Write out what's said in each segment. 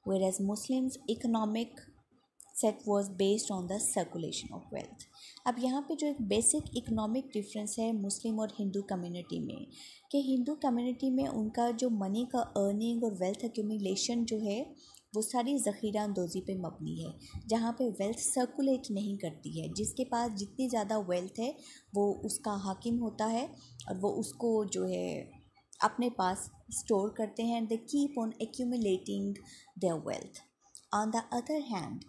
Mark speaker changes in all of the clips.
Speaker 1: whereas Muslims' economic set was based on the circulation of wealth. अब यहाँ पे जो एक बेसिक इकोनॉमिक डिफरेंस है मुस्लिम और हिंदू कम्युनिटी में, कि हिंदू कम्युनिटी में उनका जो मनी का अर्निंग और वेल्थ एक्यूमुलेशन जो है वो सारी ज़ख़ीरा अंदोज़ी पे मबनी है, जहाँ पे वेल्थ सर्कुलेट नहीं करती है। जिसके पास जितनी ज़्यादा वेल्थ है वो उसका हाकिम होता है और वो उसको जो है अपने पास स्टोर करते हैं। They keep on accumulating there wealth. On the other hand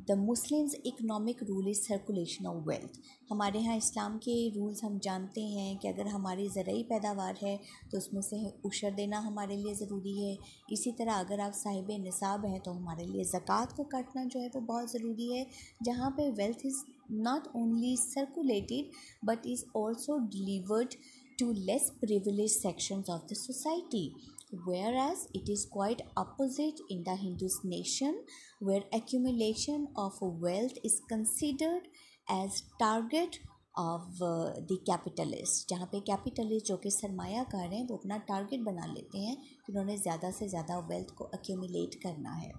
Speaker 1: the Muslims economic rule is circulation of wealth. हमारे यहाँ इस्लाम के रूल्स हम जानते हैं कि अगर हमारी ज़रूरी पैदावार है तो उसमें से उशर देना हमारे लिए ज़रूरी है। इसी तरह अगर आप साहिब निसाब हैं तो हमारे लिए ज़कात को काटना जो है वो बहुत ज़रूरी है, जहाँ पे wealth is not only circulated but is also delivered to less privileged sections of the society, whereas it is quite opposite in the Hindu nation, where accumulation of wealth is considered as target of the capitalist, जहाँ पे capitalist जो कि सरमायाकार हैं वो अपना target बना लेते हैं कि उन्होंने ज़्यादा से ज़्यादा वेल्थ को एक्यूमुलेट करना है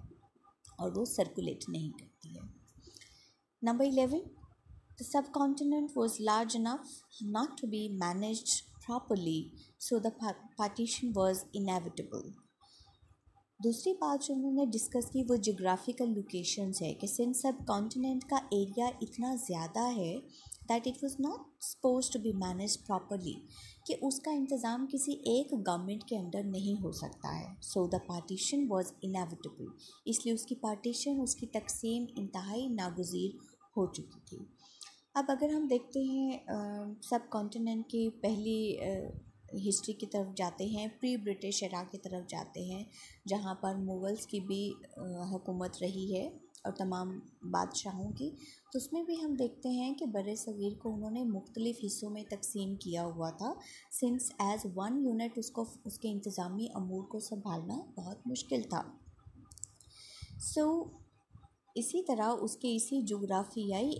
Speaker 1: और वो सर्कुलेट नहीं करती है। Number 11, the subcontinent was large enough not to be managed properly, so the partition was inevitable. दूसरी बात जो उन्होंने डिस्कस की वो जियोग्राफिकल लोकेशंस है कि सिंस सब कॉन्टिनेंट का एरिया इतना ज़्यादा है that it was not suppose to be manage properly, कि उसका इंतज़ाम किसी एक गवर्नमेंट के अंडर नहीं हो सकता है। So the partition was inevitable, इसलिए उसकी पार्टीशन, उसकी तकसीम इंतहाई नागुज़ीर हो चुकी थी। अब अगर हम देखते हैं सब कॉन्टिनेंट की पहली हिस्ट्री की तरफ जाते हैं, प्री ब्रिटिश एरा की तरफ जाते हैं, जहाँ पर मुग़ल्स की भी हुकूमत रही है और तमाम बादशाहों की, तो उसमें भी हम देखते हैं कि बरे सग़ीर को उन्होंने मुख्तलिफ़ हिस्सों में तकसीम किया हुआ था, सिंस एज़ वन यूनिट उसको उसके इंतज़ामी अमूर को संभालना बहुत मुश्किल था। सो इसी तरह उसके इसी जोग्राफियाई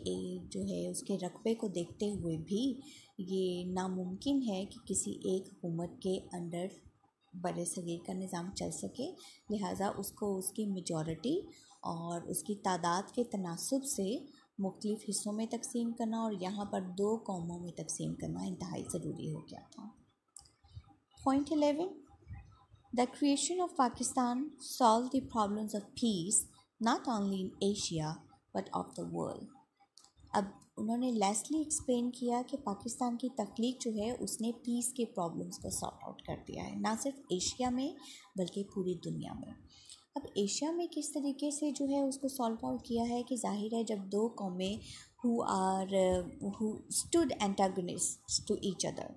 Speaker 1: जो है उसके रकबे को देखते हुए भी ये नामुमकिन है कि किसी एक हुकूमत के अंडर बड़े सग़ीर का निज़ाम चल सके, लिहाजा उसको उसकी मेजॉरिटी और उसकी तादाद के तनासुब से मुख्तलिफ़ हिस्सों में तकसीम करना और यहाँ पर 2 कौमों में तकसीम करना इंतहाई ज़रूरी हो गया था। Point 11, the creation of Pakistan solved the problems of peace not only in Asia but of the world. अब उन्होंने लेसली एक्सप्लेन किया कि पाकिस्तान की तख्लीक जो है उसने पीस के प्रॉब्लम्स को सॉर्ट आउट कर दिया है, ना सिर्फ एशिया में बल्कि पूरी दुनिया में। अब एशिया में किस तरीके से जो है उसको सॉल्व आउट किया है कि जाहिर है जब 2 कौमें who stood antagonist to each other,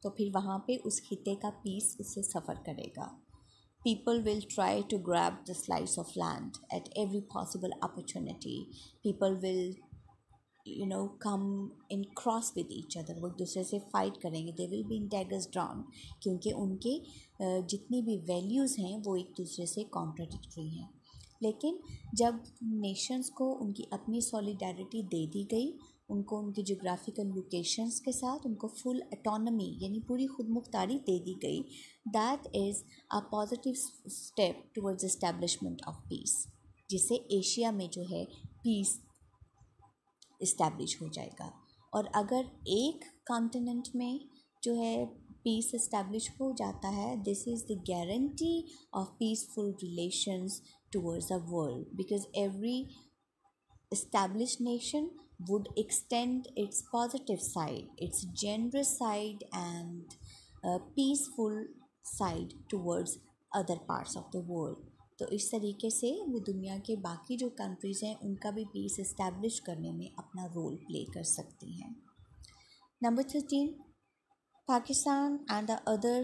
Speaker 1: तो फिर वहाँ पे उस खित्ते का पीस उससे सफ़र करेगा। People will try to grab the slice of land at every possible opportunity. People will come in cross with each other. वो एक दूसरे से फाइट करेंगे. They will be in daggers drawn, क्योंकि उनके जितनी भी वैल्यूज़ हैं वो एक दूसरे से कॉन्ट्राडिक्टरी हैं। लेकिन जब नेशंस को उनकी अपनी सॉलिडारिटी दे दी गई, उनको उनकी जोग्राफिकल लोकेशंस के साथ उनको फुल ऑटोनमी यानी पूरी खुद मुख्तारी दे दी गई, that is a positive step towards establishment of peace, जिससे एशिया में जो है पीस इस्टेब्लिश हो जाएगा। और अगर एक कॉन्टिनेंट में जो है पीस इस्टेब्लिश हो जाता है, this is the guarantee of peaceful relations towards the world, because every established nation would extend its positive side, its generous side and peaceful side towards other parts of the world. तो इस तरीके से वो दुनिया के बाकी जो countries हैं उनका भी पीस इस्टेब्लिश करने में अपना रोल प्ले कर सकती हैं। Number 13, Pakistan and the other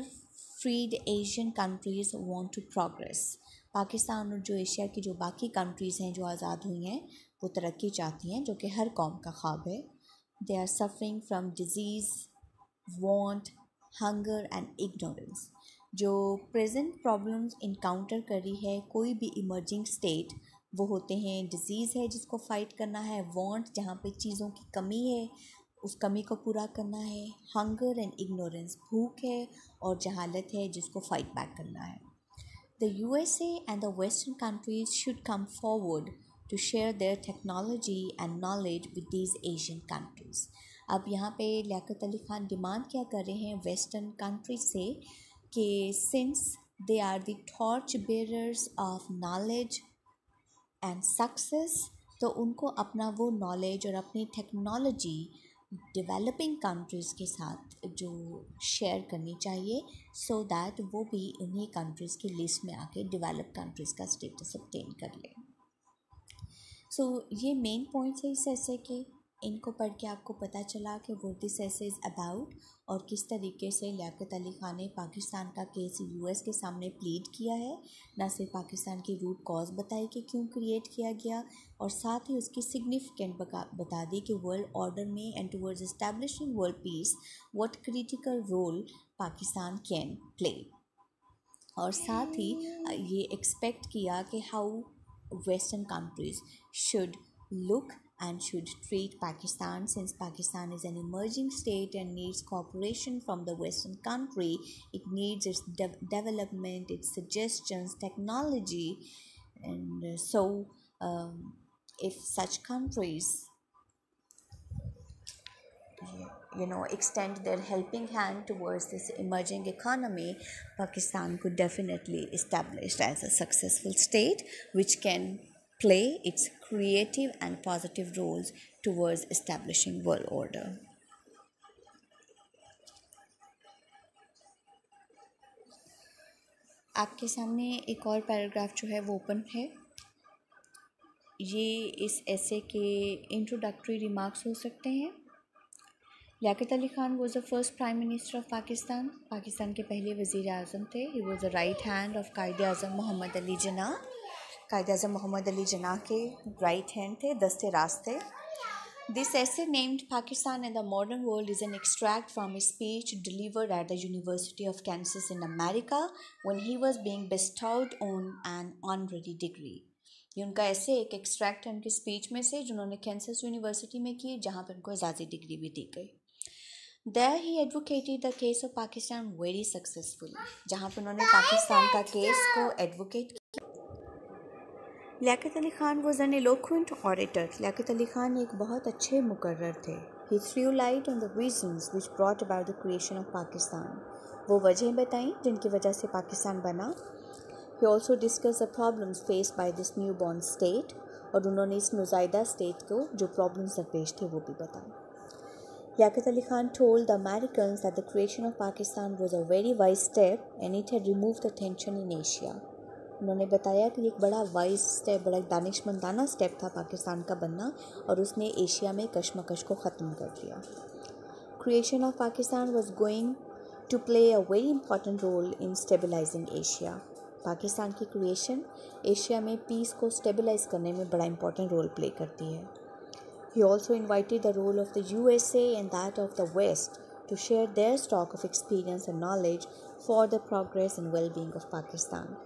Speaker 1: freed Asian countries want to progress. Pakistan और जो एशिया की जो बाकी कंट्रीज़ हैं जो आज़ाद हुई हैं वो तरक्की चाहती हैं, जो कि हर कौम का ख्वाब है। They are suffering from disease, want, hunger and ignorance. जो प्रेजेंट प्रॉब्लम्स इनकाउंटर कर रही है कोई भी इमर्जिंग स्टेट, वो होते हैं डिज़ीज़ है जिसको फ़ाइट करना है, वांट जहाँ पे चीज़ों की कमी है उस कमी को पूरा करना है, हंगर एंड इग्नोरेंस भूख है और जहालत है जिसको फ़ाइट बैक करना है। The USA and the Western countries should come forward to share their technology and knowledge with these Asian countries. अब यहाँ पे लियाकत अली ख़ान डिमांड क्या कर रहे हैं वेस्टर्न कंट्रीज से कि since they are the torch bearers of knowledge and success, तो उनको अपना वो नॉलेज और अपनी टेक्नोलॉजी डेवलपिंग कंट्रीज़ के साथ जो शेयर करनी चाहिए सो दैट वो भी उन्हीं कंट्रीज़ की लिस्ट में आके डेवलप कंट्रीज़ का स्टेटस ऑब्टेन कर लें। सो ये मेन पॉइंट्स है इस ऐसे के, इनको पढ़ के आपको पता चला कि व्हाट दिस ऐसे इज़ अबाउट और किस तरीके से लियाकत अली ख़ान ने पाकिस्तान का केस यूएस के सामने प्लीड किया है, ना सिर्फ पाकिस्तान की रूट कॉज बताई कि क्यों क्रिएट किया गया, और साथ ही उसकी सिग्निफिकेंट बता दी कि वर्ल्ड ऑर्डर में and towards establishing world peace what critical role Pakistan can play, और साथ ही ये एक्सपेक्ट किया कि how Western countries should look and should treat Pakistan, since Pakistan is an emerging state and needs cooperation from the Western country. It needs its development, its suggestions, technology, and so if such countries extend their helping hand towards this emerging economy, Pakistan could definitely establish as a successful state which can play its creative and positive roles towards establishing world order. आपके सामने एक और paragraph जो है वो open है। ये इस ऐसे के इंट्रोडक्टरी रिमार्क्स हो सकते हैं। Liaquat Ali Khan was the first prime minister of Pakistan. Pakistan के पहले वज़ीर आज़म थे। He was the right hand of Quaid Azam Mohammad Ali Jinnah. Quaid Azam Mohammad Ali Jinnah के राइट हैंड थे, दस्ते रास्त थे। This essay named Pakistan and the Modern World is an extract from a speech delivered at the University of Kansas in America when he was being bestowed on an honorary degree. ये उनका ऐसे एक extract है उनकी speech में से जिन्होंने Kansas university में की, जहाँ पर उनको एजाज़ी डिग्री भी दी गई। There he advocated the case of Pakistan very successfully, जहाँ पर उन्होंने पाकिस्तान का केस को एडवोकेट किया। Liaquat Ali Khan was an eloquent orator. Liaquat Ali Khan एक बहुत अच्छे मुकर्रर थे। He threw light on the reasons which brought about the creation of Pakistan. वो वजह बताई जिनकी वजह से पाकिस्तान बना। He also discussed the problems faced by this newborn state, और उन्होंने इस नुज़ाइदा स्टेट को जो प्रॉब्लम्स दरपेश थे वो भी बताए। Liaquat Ali Khan told the Americans that the creation of Pakistan was a very wise step and it had removed the tension in Asia. उन्होंने बताया कि एक बड़ा वाइज स्टेप, बड़ा दानिशमंदाना स्टेप था पाकिस्तान का बनना, और उसने एशिया में कशमकश को ख़त्म कर दिया। Creation of Pakistan was going to play a very important role in stabilizing Asia. Pakistan की क्रिएशन एशिया में पीस को स्टेबलाइज करने में बड़ा इंपॉर्टेंट रोल प्ले करती है। He also invited the role of the USA and that of the West to share their stock of experience and knowledge for the progress and well-being of Pakistan.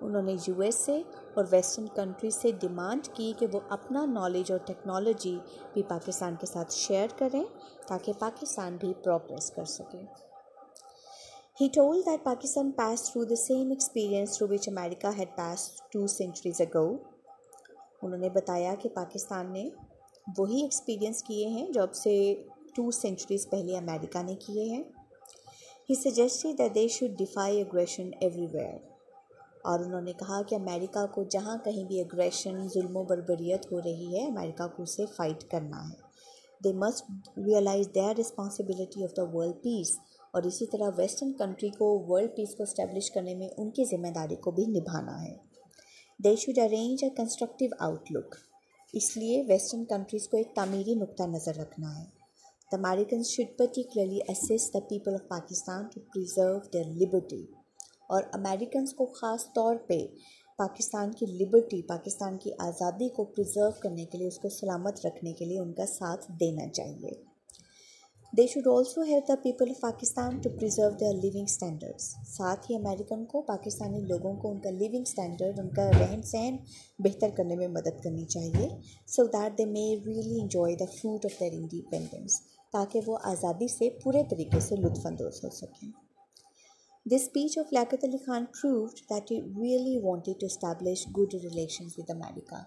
Speaker 1: उन्होंने USA और western country से demand की कि वो अपना knowledge और technology भी पाकिस्तान के साथ शेयर करें ताकि पाकिस्तान भी प्रोग्रेस कर सके। He told that Pakistan passed through the same experience through which America had passed 2 centuries ago. उन्होंने बताया कि पाकिस्तान ने वही एक्सपीरियंस किए हैं जो अब से 2 centuries पहले अमेरिका ने किए हैं। He suggested that they should defy aggression everywhere. और उन्होंने कहा कि अमेरिका को जहाँ कहीं भी एग्रेशन, जुल्म बर्बरियत हो रही है, अमेरिका को उसे फाइट करना है। They must realize their responsibility of the world peace. और इसी तरह वेस्टर्न कंट्री को वर्ल्ड पीस को इस्टेब्लिश करने में उनकी ज़िम्मेदारी को भी निभाना है। They should arrange a constructive outlook. इसलिए वेस्टर्न कंट्रीज़ को एक तामीरी नुक्ता नज़र रखना है। The Americans should particularly assist the people of Pakistan to preserve their liberty. और अमेरिकन्स को ख़ास तौर पे पाकिस्तान की लिबर्टी, पाकिस्तान की आज़ादी को प्रिजर्व करने के लिए, उसको सलामत रखने के लिए उनका साथ देना चाहिए। They should also help the people of Pakistan to preserve their living standards. साथ ही अमेरिकन को पाकिस्तानी लोगों को उनका लिविंग स्टैंडर्ड, उनका रहन सहन बेहतर करने में मदद करनी चाहिए, so that they may really enjoy the fruit of their independence, ताकि वो आज़ादी से पूरे तरीके से लुत्फ़अंदोज़ हो सकें। This speech of Liaquat Ali Khan proved that he really wanted to establish good relations with America.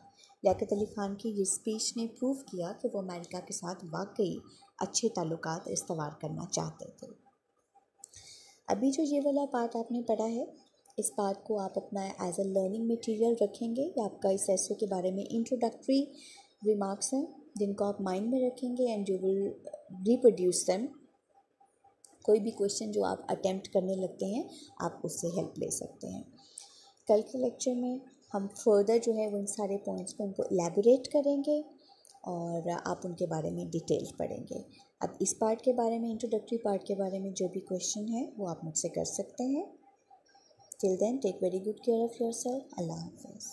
Speaker 1: Liaquat Ali Khan की ये स्पीच ने प्रूव किया कि वो अमेरिका के साथ वाकई अच्छे ताल्लुकात इस्तवार करना चाहते थे। अभी जो ये वाला पार्ट आपने पढ़ा है, इस पार्ट को आप अपना एज अ लर्निंग मटेरियल रखेंगे। ये आपका इस एसे के बारे में इंट्रोडक्टरी रिमार्क्स हैं जिनको आप माइंड में रखेंगे and you will reproduce them. कोई भी क्वेश्चन जो आप अटेम्प्ट करने लगते हैं आप उससे हेल्प ले सकते हैं। कल के लेक्चर में हम फर्दर जो है वो इन सारे पॉइंट्स को उनको एलैबोरेट करेंगे और आप उनके बारे में डिटेल पढ़ेंगे। अब इस पार्ट के बारे में, इंट्रोडक्टरी पार्ट के बारे में जो भी क्वेश्चन है वो आप मुझसे कर सकते हैं। Till then take very good care of yourself. Allah हाफ़िज़।